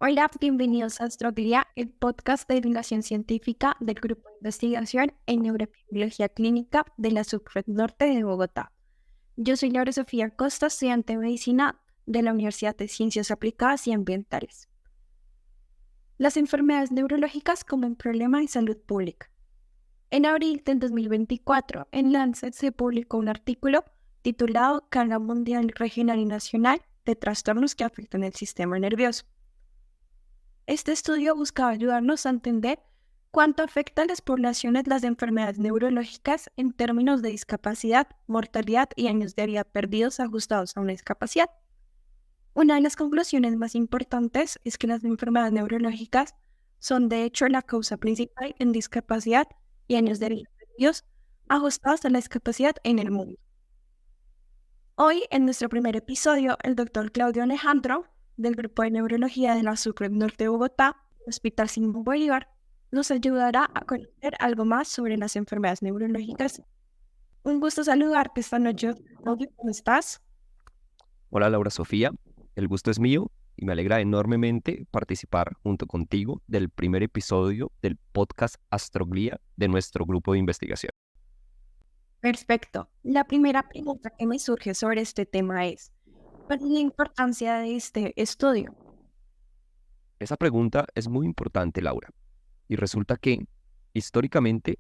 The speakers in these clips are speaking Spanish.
Hola, bienvenidos a Astroglia, el podcast de divulgación científica del Grupo de Investigación en Neurobiología Clínica de la Subred Norte de Bogotá. Yo soy Laura Sofía Costa, estudiante de Medicina de la Universidad de Ciencias Aplicadas y Ambientales. Las enfermedades neurológicas como un problema de salud pública. En abril del 2024, en Lancet se publicó un artículo titulado Carga Mundial, Regional y Nacional de Trastornos que afectan el sistema nervioso. Este estudio buscaba ayudarnos a entender cuánto afecta a las poblaciones las enfermedades neurológicas en términos de discapacidad, mortalidad y años de vida perdidos ajustados a una discapacidad. Una de las conclusiones más importantes es que las enfermedades neurológicas son de hecho la causa principal en discapacidad y años de vida perdidos ajustados a la discapacidad en el mundo. Hoy, en nuestro primer episodio, el doctor Claudio Alejandro, del Grupo de Neurología de la Subred Norte de Bogotá, Hospital Simón Bolívar, nos ayudará a conocer algo más sobre las enfermedades neurológicas. Un gusto saludarte esta noche, Claudio, ¿cómo estás? Hola Laura Sofía, el gusto es mío y me alegra enormemente participar junto contigo del primer episodio del podcast Astroglia de nuestro grupo de investigación. Perfecto. La primera pregunta que me surge sobre este tema es, ¿cuál es la importancia de este estudio? Esa pregunta es muy importante, Laura, y resulta que históricamente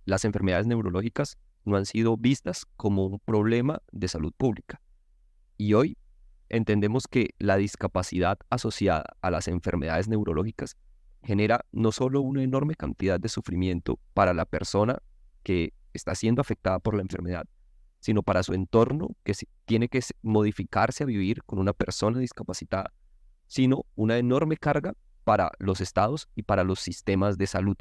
las enfermedades neurológicas no han sido vistas como un problema de salud pública. Y hoy entendemos que la discapacidad asociada a las enfermedades neurológicas genera no solo una enorme cantidad de sufrimiento para la persona que está siendo afectada por la enfermedad, sino para su entorno que tiene que modificarse a vivir con una persona discapacitada, sino una enorme carga para los estados y para los sistemas de salud.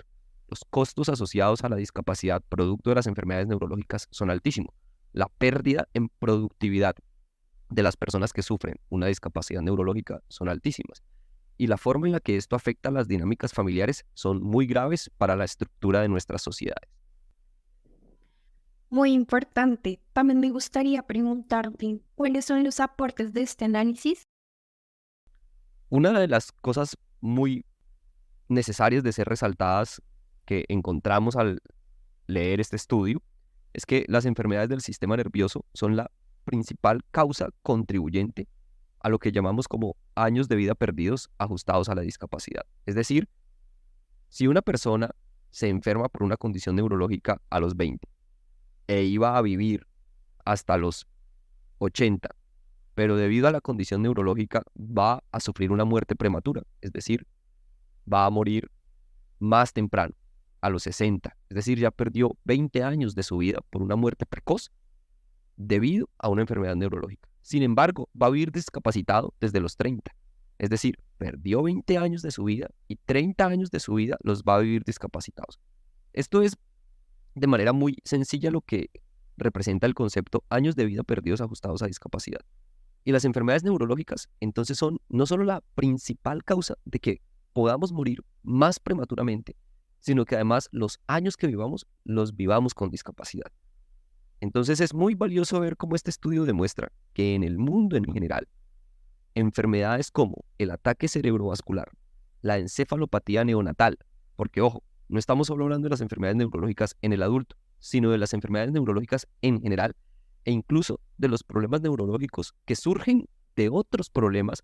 Los costos asociados a la discapacidad producto de las enfermedades neurológicas son altísimos. La pérdida en productividad de las personas que sufren una discapacidad neurológica son altísimas. Y la forma en la que esto afecta a las dinámicas familiares son muy graves para la estructura de nuestras sociedades. Muy importante. También me gustaría preguntarte, ¿cuáles son los aportes de este análisis? Una de las cosas muy necesarias de ser resaltadas que encontramos al leer este estudio es que las enfermedades del sistema nervioso son la principal causa contribuyente a lo que llamamos como años de vida perdidos ajustados a la discapacidad. Es decir, si una persona se enferma por una condición neurológica a los 20 e iba a vivir hasta los 80, pero debido a la condición neurológica va a sufrir una muerte prematura, es decir, va a morir más temprano, a los 60, es decir, ya perdió 20 años de su vida por una muerte precoz debido a una enfermedad neurológica. Sin embargo, va a vivir discapacitado desde los 30, es decir, perdió 20 años de su vida y 30 años de su vida los va a vivir discapacitados. Esto es de manera muy sencilla lo que representa el concepto años de vida perdidos ajustados a discapacidad. Y las enfermedades neurológicas entonces son no solo la principal causa de que podamos morir más prematuramente, sino que además los años que vivamos los vivamos con discapacidad. Entonces es muy valioso ver cómo este estudio demuestra que en el mundo en general, enfermedades como el ataque cerebrovascular, la encefalopatía neonatal, porque ojo, no estamos solo hablando de las enfermedades neurológicas en el adulto, sino de las enfermedades neurológicas en general, e incluso de los problemas neurológicos que surgen de otros problemas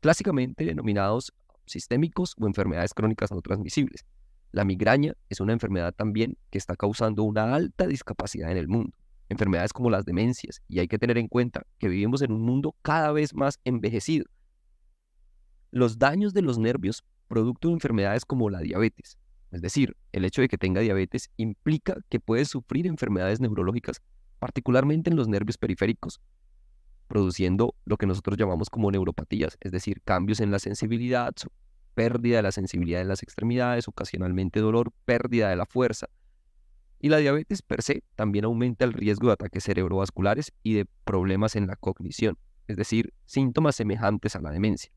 clásicamente denominados sistémicos o enfermedades crónicas no transmisibles. La migraña es una enfermedad también que está causando una alta discapacidad en el mundo. Enfermedades como las demencias, y hay que tener en cuenta que vivimos en un mundo cada vez más envejecido. Los daños de los nervios producto de enfermedades como la diabetes, es decir, el hecho de que tenga diabetes implica que puede sufrir enfermedades neurológicas, particularmente en los nervios periféricos, produciendo lo que nosotros llamamos como neuropatías, es decir, cambios en la sensibilidad, pérdida de la sensibilidad en las extremidades, ocasionalmente dolor, pérdida de la fuerza. Y la diabetes per se también aumenta el riesgo de ataques cerebrovasculares y de problemas en la cognición, es decir, síntomas semejantes a la demencia.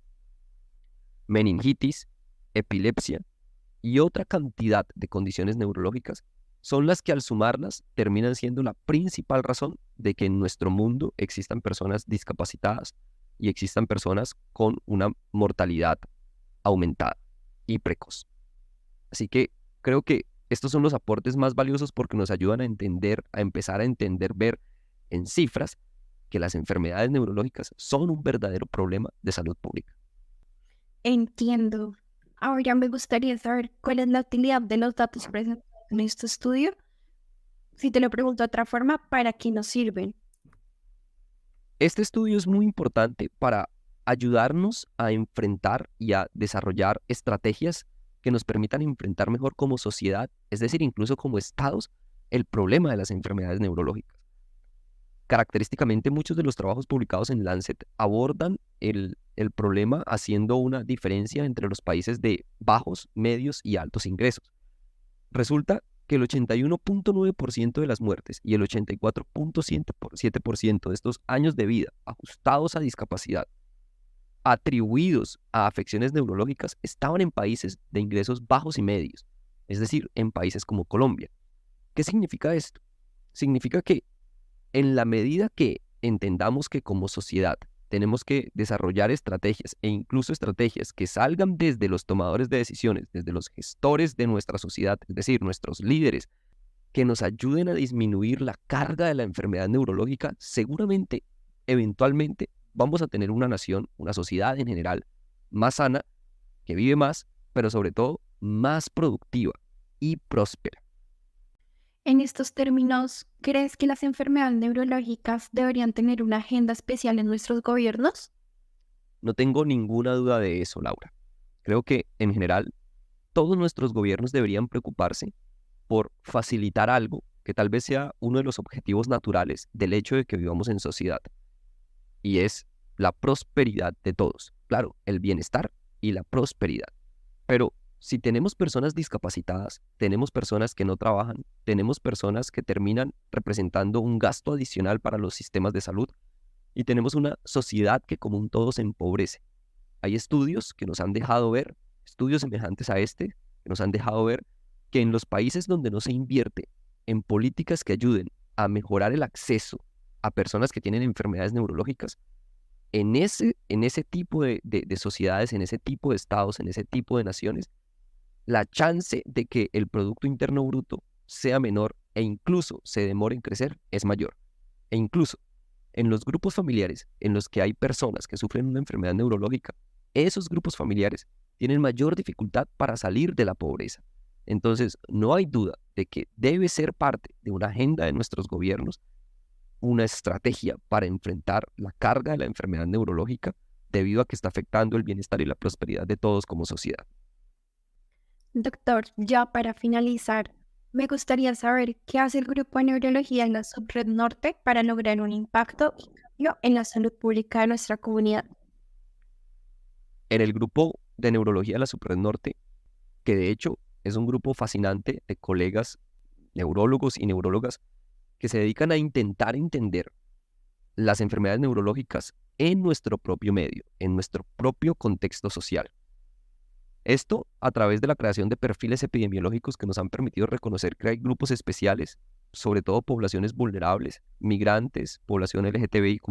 Meningitis, epilepsia y otra cantidad de condiciones neurológicas son las que al sumarlas terminan siendo la principal razón de que en nuestro mundo existan personas discapacitadas y existan personas con una mortalidad aumentada y precoz. Así que creo que estos son los aportes más valiosos porque nos ayudan a entender, a empezar a entender, ver en cifras que las enfermedades neurológicas son un verdadero problema de salud pública. Entiendo. Ahora me gustaría saber cuál es la utilidad de los datos presentados en este estudio. Si te lo pregunto de otra forma, ¿para qué nos sirven? Este estudio es muy importante para ayudarnos a enfrentar y a desarrollar estrategias que nos permitan enfrentar mejor como sociedad, es decir, incluso como estados, el problema de las enfermedades neurológicas. Característicamente, muchos de los trabajos publicados en Lancet abordan el problema haciendo una diferencia entre los países de bajos, medios y altos ingresos. Resulta que el 81.9% de las muertes y el 84.7% de estos años de vida ajustados a discapacidad atribuidos a afecciones neurológicas estaban en países de ingresos bajos y medios, es decir, en países como Colombia. ¿Qué significa esto? Significa que en la medida que entendamos que como sociedad tenemos que desarrollar estrategias e incluso estrategias que salgan desde los tomadores de decisiones, desde los gestores de nuestra sociedad, es decir, nuestros líderes, que nos ayuden a disminuir la carga de la enfermedad neurológica, seguramente, eventualmente, vamos a tener una nación, una sociedad en general, más sana, que vive más, pero sobre todo más productiva y próspera. En estos términos, ¿crees que las enfermedades neurológicas deberían tener una agenda especial en nuestros gobiernos? No tengo ninguna duda de eso, Laura. Creo que, en general, todos nuestros gobiernos deberían preocuparse por facilitar algo que tal vez sea uno de los objetivos naturales del hecho de que vivamos en sociedad, y es la prosperidad de todos. Claro, el bienestar y la prosperidad. Pero si tenemos personas discapacitadas, tenemos personas que no trabajan, tenemos personas que terminan representando un gasto adicional para los sistemas de salud y tenemos una sociedad que como un todo se empobrece. Hay estudios que nos han dejado ver, estudios semejantes a este, que nos han dejado ver que en los países donde no se invierte en políticas que ayuden a mejorar el acceso a personas que tienen enfermedades neurológicas, en ese tipo de sociedades, en ese tipo de estados, en ese tipo de naciones, la chance de que el Producto Interno Bruto sea menor e incluso se demore en crecer es mayor. E incluso en los grupos familiares en los que hay personas que sufren una enfermedad neurológica, esos grupos familiares tienen mayor dificultad para salir de la pobreza. Entonces, no hay duda de que debe ser parte de una agenda de nuestros gobiernos una estrategia para enfrentar la carga de la enfermedad neurológica debido a que está afectando el bienestar y la prosperidad de todos como sociedad. Doctor, ya para finalizar, me gustaría saber qué hace el Grupo de Neurología en la Subred Norte para lograr un impacto y cambio en la salud pública de nuestra comunidad. En el grupo de neurología de la Subred Norte, que de hecho es un grupo fascinante de colegas neurólogos y neurólogas que se dedican a intentar entender las enfermedades neurológicas en nuestro propio medio, en nuestro propio contexto social. Esto a través de la creación de perfiles epidemiológicos que nos han permitido reconocer que hay grupos especiales, sobre todo poblaciones vulnerables, migrantes, población LGTBIQ+,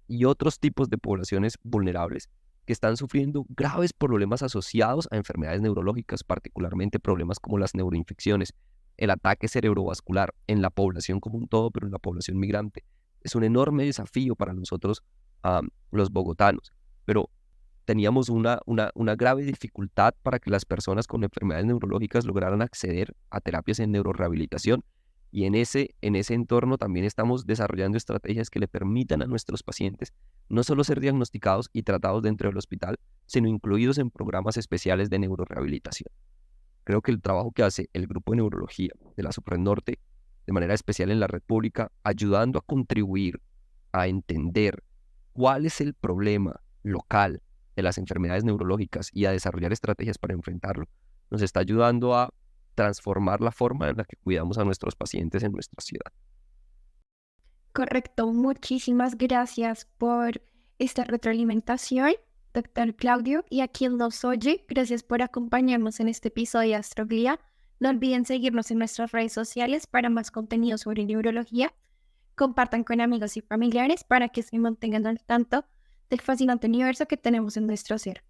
y otros tipos de poblaciones vulnerables que están sufriendo graves problemas asociados a enfermedades neurológicas, particularmente problemas como las neuroinfecciones, el ataque cerebrovascular en la población como un todo, pero en la población migrante. Es un enorme desafío para nosotros, los bogotanos, pero teníamos una grave dificultad para que las personas con enfermedades neurológicas lograran acceder a terapias en neurorehabilitación, y en ese entorno también estamos desarrollando estrategias que le permitan a nuestros pacientes no solo ser diagnosticados y tratados dentro del hospital, sino incluidos en programas especiales de neurorehabilitación. Creo que el trabajo que hace el Grupo de Neurología de la Subred Norte, de manera especial en la red pública, ayudando a contribuir a entender cuál es el problema local de las enfermedades neurológicas y a desarrollar estrategias para enfrentarlo, nos está ayudando a transformar la forma en la que cuidamos a nuestros pacientes en nuestra ciudad. Correcto, muchísimas gracias por esta retroalimentación, doctor Claudio, y a quien nos oye, gracias por acompañarnos en este episodio de Astroglía. No olviden seguirnos en nuestras redes sociales para más contenido sobre neurología. Compartan con amigos y familiares para que se mantengan al tanto del fascinante universo que tenemos en nuestro ser.